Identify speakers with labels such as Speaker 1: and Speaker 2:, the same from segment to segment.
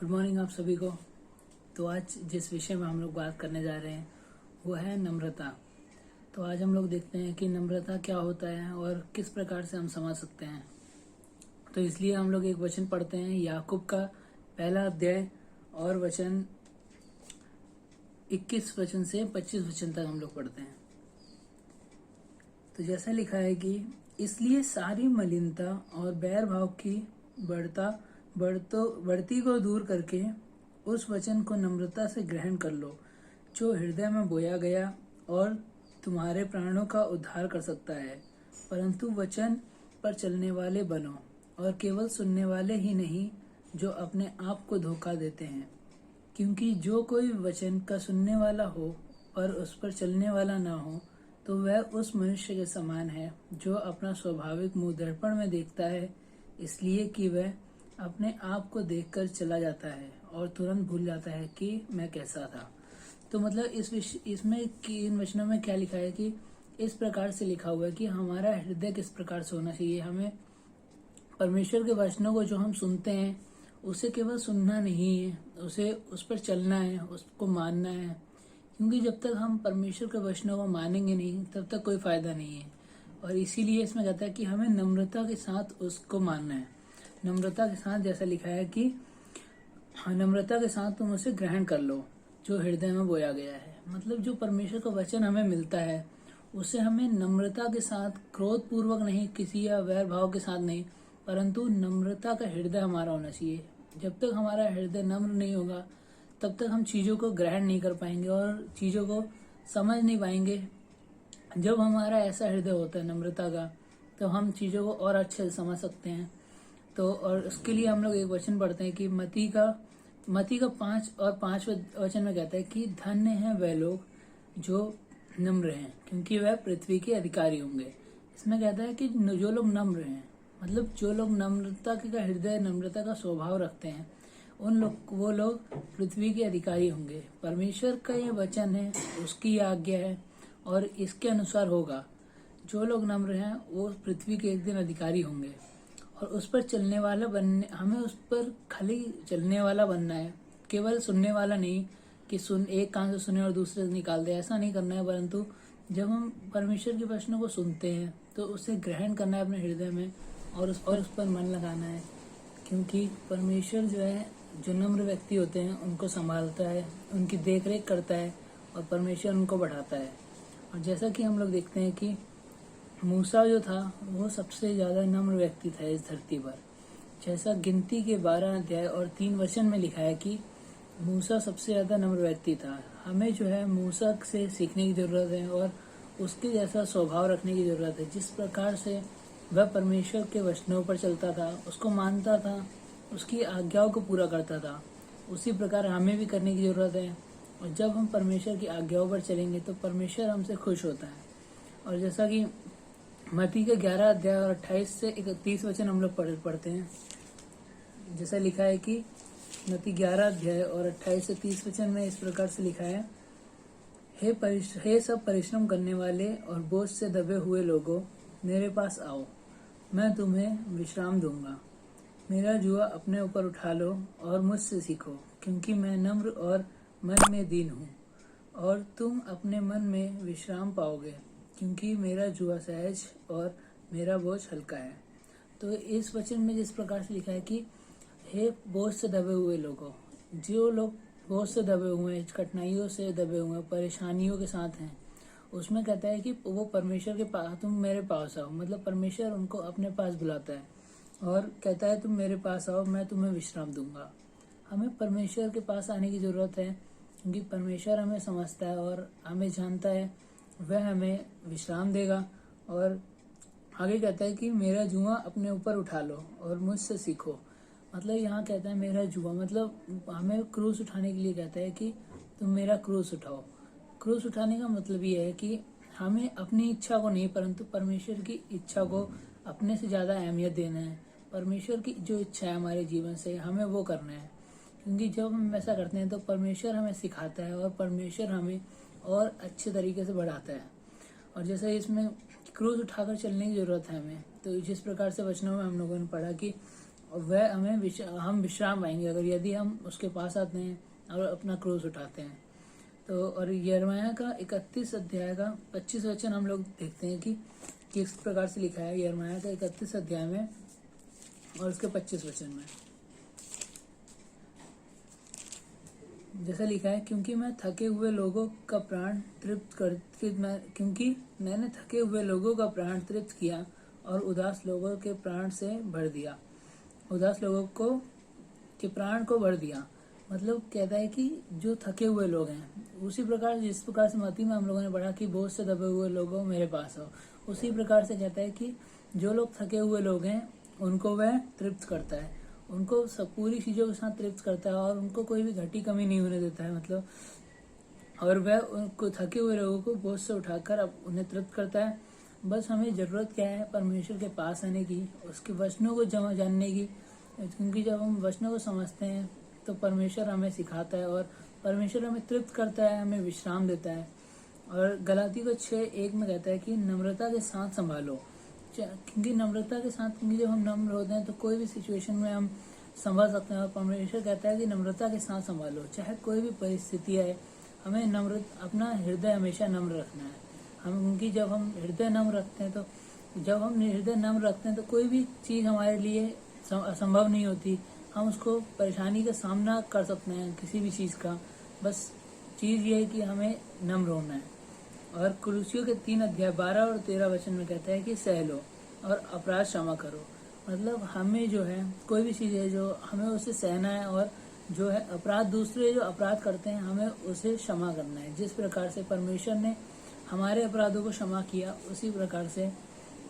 Speaker 1: Good morning आप सभी को। तो आज जिस विषय में हम लोग बात करने जा रहे हैं वो है नम्रता। तो आज हम लोग देखते हैं कि नम्रता क्या होता है और किस प्रकार से हम समझ सकते हैं। तो इसलिए हम लोग एक वचन पढ़ते हैं, याकूब का पहला अध्याय और वचन 21 वचन से 25 वचन तक हम लोग पढ़ते हैं। तो जैसा लिखा है कि इसलिए सारी मलिनता और बैर भाव की बढ़ती को दूर करके उस वचन को नम्रता से ग्रहण कर लो जो हृदय में बोया गया और तुम्हारे प्राणों का उद्धार कर सकता है। परंतु वचन पर चलने वाले बनो और केवल सुनने वाले ही नहीं जो अपने आप को धोखा देते हैं, क्योंकि जो कोई वचन का सुनने वाला हो पर उस पर चलने वाला ना हो तो वह उस मनुष्य के समान है जो अपना स्वाभाविक मुंह दर्पण में देखता है, इसलिए कि वह अपने आप को देखकर चला जाता है और तुरंत भूल जाता है कि मैं कैसा था। तो मतलब इसमें इन वचनों में क्या लिखा है कि इस प्रकार से लिखा हुआ है कि हमारा हृदय किस प्रकार से होना चाहिए। हमें परमेश्वर के वचनों को जो हम सुनते हैं उसे केवल सुनना नहीं है, उसे उस पर चलना है, उसको मानना है, क्योंकि जब तक हम परमेश्वर के वचनों को मानेंगे नहीं तब तक कोई फायदा नहीं है। और इसीलिए इसमें कहता है कि हमें नम्रता के साथ उसको मानना है। नम्रता के साथ जैसा लिखा है कि नम्रता के साथ तुम उसे ग्रहण कर लो जो हृदय में बोया गया है। मतलब जो परमेश्वर का वचन हमें मिलता है उसे हमें नम्रता के साथ, क्रोध पूर्वक नहीं, किसी या वैर भाव के साथ नहीं, परंतु नम्रता का हृदय हमारा होना चाहिए। जब तक हमारा हृदय नम्र नहीं होगा तब तक हम चीज़ों को ग्रहण नहीं कर पाएंगे और चीज़ों को समझ नहीं पाएंगे। जब हमारा ऐसा हृदय होता है नम्रता का तो हम चीज़ों को और अच्छे से समझ सकते हैं। तो और उसके लिए हम लोग एक वचन पढ़ते हैं कि मती का 5 और 5 वचन में कहता है कि धन्य है वह लोग जो नम्र हैं, क्योंकि वह पृथ्वी के अधिकारी होंगे। इसमें कहता है कि जो लोग नम्र हैं, मतलब जो लोग नम्रता का हृदय, नम्रता का स्वभाव रखते हैं, वो लोग पृथ्वी के अधिकारी होंगे। परमेश्वर का ये वचन है, उसकी आज्ञा है और इसके अनुसार होगा। जो लोग नम्र हैं वो पृथ्वी के एक दिन अधिकारी होंगे। और उस पर चलने वाला बनने, हमें उस पर खाली चलने वाला बनना है, केवल सुनने वाला नहीं कि एक कान से सुने और दूसरे से निकाल दे, ऐसा नहीं करना है। परंतु जब हम परमेश्वर के वचनों को सुनते हैं तो उसे ग्रहण करना है अपने हृदय में और उस पर मन लगाना है, क्योंकि परमेश्वर जो है, जो नम्र व्यक्ति होते हैं उनको संभालता है, उनकी देख रेख करता है और परमेश्वर उनको बढ़ाता है। और जैसा कि हम लोग देखते हैं कि मूसा जो था वो सबसे ज़्यादा नम्र व्यक्ति था इस धरती पर। जैसा गिनती के 12 अध्याय और 3 वचन में लिखा है कि मूसा सबसे ज़्यादा नम्र व्यक्ति था। हमें जो है मूसा से सीखने की ज़रूरत है और उसके जैसा स्वभाव रखने की ज़रूरत है। जिस प्रकार से वह परमेश्वर के वचनों पर चलता था, उसको मानता था, उसकी आज्ञाओं को पूरा करता था, उसी प्रकार हमें भी करने की ज़रूरत है। और जब हम परमेश्वर की आज्ञाओं पर चलेंगे तो परमेश्वर हमसे खुश होता है। और जैसा कि मत्ती के 11 अध्याय और 28 से 31 वचन हम लोग पढ़ते हैं। जैसा लिखा है कि मत्ती 11 अध्याय और 28 से 30 वचन में इस प्रकार से लिखा है, हे सब परिश्रम करने वाले और बोझ से दबे हुए लोगों, मेरे पास आओ, मैं तुम्हें विश्राम दूंगा। मेरा जुआ अपने ऊपर उठा लो और मुझसे सीखो, क्योंकि मैं नम्र और मन में दीन हूँ, और तुम अपने मन में विश्राम पाओगे, क्योंकि मेरा जुआ सहज और मेरा बोझ हल्का है। तो इस वचन में जिस प्रकार से लिखा है कि हे बोझ से दबे हुए लोगों, जो लोग बोझ से दबे हुए हैं, कठिनाइयों से दबे हुए हैं, परेशानियों के साथ हैं, उसमें कहता है कि वो परमेश्वर के पास, तुम मेरे पास आओ। मतलब परमेश्वर उनको अपने पास बुलाता है और कहता है तुम मेरे पास आओ, मैं तुम्हें विश्राम दूंगा। हमें परमेश्वर के पास आने की ज़रूरत है, क्योंकि परमेश्वर हमें समझता है और हमें जानता है, वह हमें विश्राम देगा। और आगे कहता है कि मेरा जुआ अपने ऊपर उठा लो और मुझसे सीखो। मतलब यहाँ कहता है मेरा जुआ, मतलब हमें क्रूस उठाने के लिए कहता है कि तुम मेरा क्रूस उठाओ। क्रूस उठाने का मतलब ये है कि हमें अपनी इच्छा को नहीं, परंतु परमेश्वर की इच्छा को अपने से ज़्यादा अहमियत देना है। परमेश्वर की जो इच्छा है हमारे जीवन से, हमें वो करना है, क्योंकि जब हम ऐसा करते हैं तो परमेश्वर हमें सिखाता है और परमेश्वर हमें और अच्छे तरीके से बढ़ाता है। और जैसे इसमें क्रूस उठाकर चलने की ज़रूरत है हमें, तो जिस प्रकार से वचनों में हम लोगों ने पढ़ा कि और वह हम विश्राम पाएंगे अगर यदि हम उसके पास आते हैं और अपना क्रूस उठाते हैं। तो और यिर्मयाह का 31 अध्याय का 25 वचन हम लोग देखते हैं कि किस प्रकार से लिखा है यिर्मयाह का 31 अध्याय में और उसके 25 वचन में। जैसा लिखा है, क्योंकि मैंने थके हुए लोगों का प्राण तृप्त किया और उदास लोगों के प्राण से भर दिया। उदास लोगों के प्राण को भर दिया मतलब कहता है कि जो थके हुए लोग हैं, उसी प्रकार जिस प्रकार से मत्ती में हम लोगों ने पढ़ा कि बोझ से दबे हुए लोगों मेरे पास आओ, उसी प्रकार से कहता है कि जो लोग थके हुए लोग हैं उनको वह तृप्त करता है, उनको सब पूरी चीज़ों के साथ तृप्त करता है और उनको कोई भी घटी कमी नहीं होने देता है मतलब। और वह उनको थके हुए लोगों को बोझ से उठाकर अब उन्हें तृप्त करता है। बस हमें ज़रूरत क्या है, परमेश्वर के पास आने की, उसके वचनों को जानने की, क्योंकि जब हम वचनों को समझते हैं तो परमेश्वर हमें सिखाता है और परमेश्वर हमें तृप्त करता है, हमें विश्राम देता है। और गलातियों को 6:1 में कहता है कि नम्रता के साथ संभालो, क्योंकि नम्रता के साथ, क्योंकि जब हम नम्र होते हैं तो कोई भी सिचुएशन में हम संभाल सकते हैं। और परमेश्वर कहता है कि नम्रता के साथ संभालो, चाहे कोई भी परिस्थिति है, हमें अपना हृदय हमेशा नम्र रखना है। क्योंकि जब हम हृदय नम्र रखते हैं तो कोई भी चीज़ हमारे लिए असंभव नहीं होती, हम उसको परेशानी का सामना कर सकते हैं किसी भी चीज़ का। बस चीज़ ये है कि हमें नम्र होना है। और कुलुसियों के 3 अध्याय 12 और 13 वचन में कहता है कि सह लो और अपराध क्षमा करो। मतलब हमें जो है कोई भी चीज़ है जो हमें उसे सहना है, और जो है अपराध, दूसरे जो अपराध करते हैं हमें उसे क्षमा करना है। जिस प्रकार से परमेश्वर ने हमारे अपराधों को क्षमा किया, उसी प्रकार से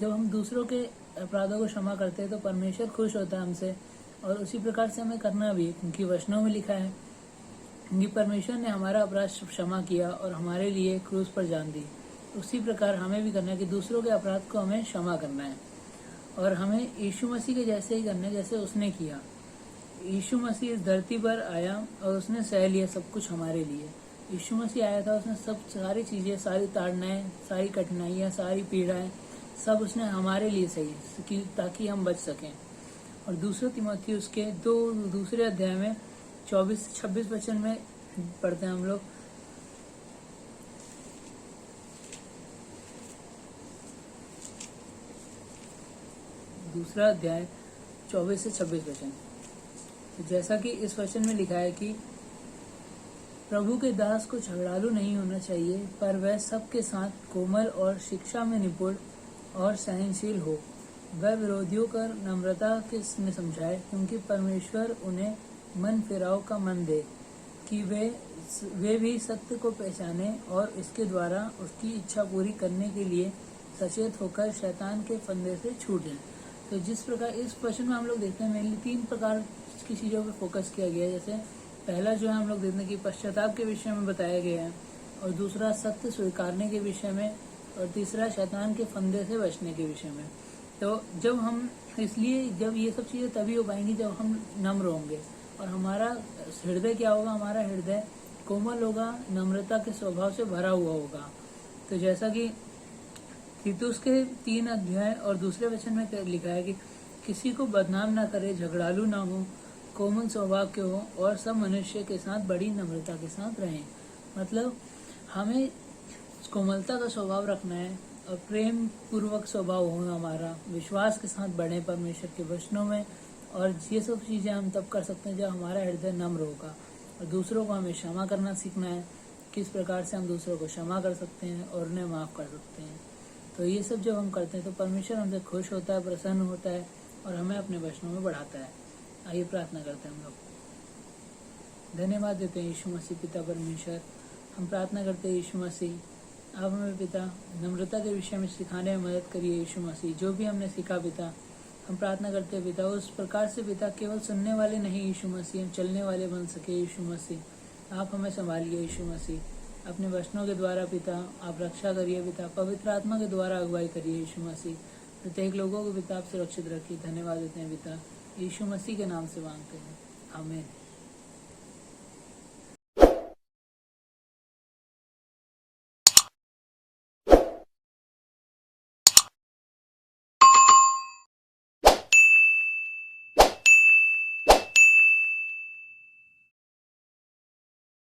Speaker 1: जब हम दूसरों के अपराधों को क्षमा करते हैं तो परमेश्वर खुश होता है हमसे, और उसी प्रकार से हमें करना भी है, क्योंकि वचनों में लिखा है कि परमेश्वर ने हमारा अपराध क्षमा किया और हमारे लिए क्रूस पर जान दी। उसी प्रकार हमें भी करना है कि दूसरों के अपराध को हमें क्षमा करना है, और हमें यीशु मसीह के जैसे ही करना है जैसे उसने किया। यीशु मसीह इस धरती पर आया और उसने सह लिया सब कुछ हमारे लिए। यीशु मसीह आया था, उसने सारी चीज़ें, सारी ताड़नाएं, सारी कठिनाइयाँ, सारी पीड़ाएं सब उसने हमारे लिए सही, ताकि हम बच सकें। और दूसरा तीमुथियुस के दूसरे अध्याय में 24 से 26 वचन में पढ़ते हैं हम लोग। दूसरा अध्याय 24 से 26 वचन। तो जैसा कि इस वचन में लिखा है कि प्रभु के दास को झगड़ालू नहीं होना चाहिए, पर वह सबके साथ कोमल और शिक्षा में निपुण और सहनशील हो। वह विरोधियों को नम्रता में समझाए, क्योंकि परमेश्वर उन्हें मन फिराव का मन दे कि वे भी सत्य को पहचाने और इसके द्वारा उसकी इच्छा पूरी करने के लिए सचेत होकर शैतान के फंदे से छूट जाएं। तो जिस प्रकार इस वचन में हम लोग देखते हैं मेनली 3 प्रकार की चीज़ों पर फोकस किया गया है। जैसे पहला जो है हम लोग देखते हैं कि पश्चाताप के विषय में बताया गया है, और दूसरा सत्य स्वीकारने के विषय में, और तीसरा शैतान के फंदे से बचने के विषय में। तो जब ये सब चीज़ें तभी हो पाएंगी जब हम नम्र होंगे, और हमारा हृदय क्या होगा, हमारा हृदय कोमल होगा, नम्रता के स्वभाव से भरा हुआ होगा। तो जैसा कि तीतुस के 3 अध्याय और दूसरे वचन में लिखा है कि किसी को बदनाम ना करे, झगड़ालू ना हो, कोमल स्वभाव के हो, और सब मनुष्य के साथ बड़ी नम्रता के साथ रहें। मतलब हमें कोमलता का स्वभाव रखना है और प्रेम पूर्वक स्वभाव हो हमारा, विश्वास के साथ बढ़े परमेश्वर के वचनों में। और ये सब चीज़ें हम तब कर सकते हैं जब हमारा हृदय नम्र होगा। और दूसरों को हमें क्षमा करना सीखना है, किस प्रकार से हम दूसरों को क्षमा कर सकते हैं और उन्हें माफ़ कर सकते हैं। तो ये सब जब हम करते हैं तो परमेश्वर हमसे खुश होता है, प्रसन्न होता है और हमें अपने वचनों में बढ़ाता है। आइए प्रार्थना करते हैं हम लोग। धन्यवाद देते हैं यीशु मसीह पिता परमेश्वर। हम प्रार्थना करते हैं यीशु मसीह, आप हमें पिता नम्रता के विषय में सिखाने में मदद करिए यीशु मसीह। जो भी हमने सीखा पिता, हम प्रार्थना करते हैं पिता उस प्रकार से पिता केवल सुनने वाले नहीं यीशु मसीह, हम चलने वाले बन सके यीशु मसीह। आप हमें संभालिए यीशु मसीह, अपने वचनों के द्वारा पिता आप रक्षा करिए पिता, पवित्र आत्मा के द्वारा अगुवाई करिए यीशु मसीह। प्रत्येक लोगों को पिता आप सुरक्षित रखिए। धन्यवाद देते हैं पिता, यीशु मसीह के नाम से मांगते हैं, आमीन।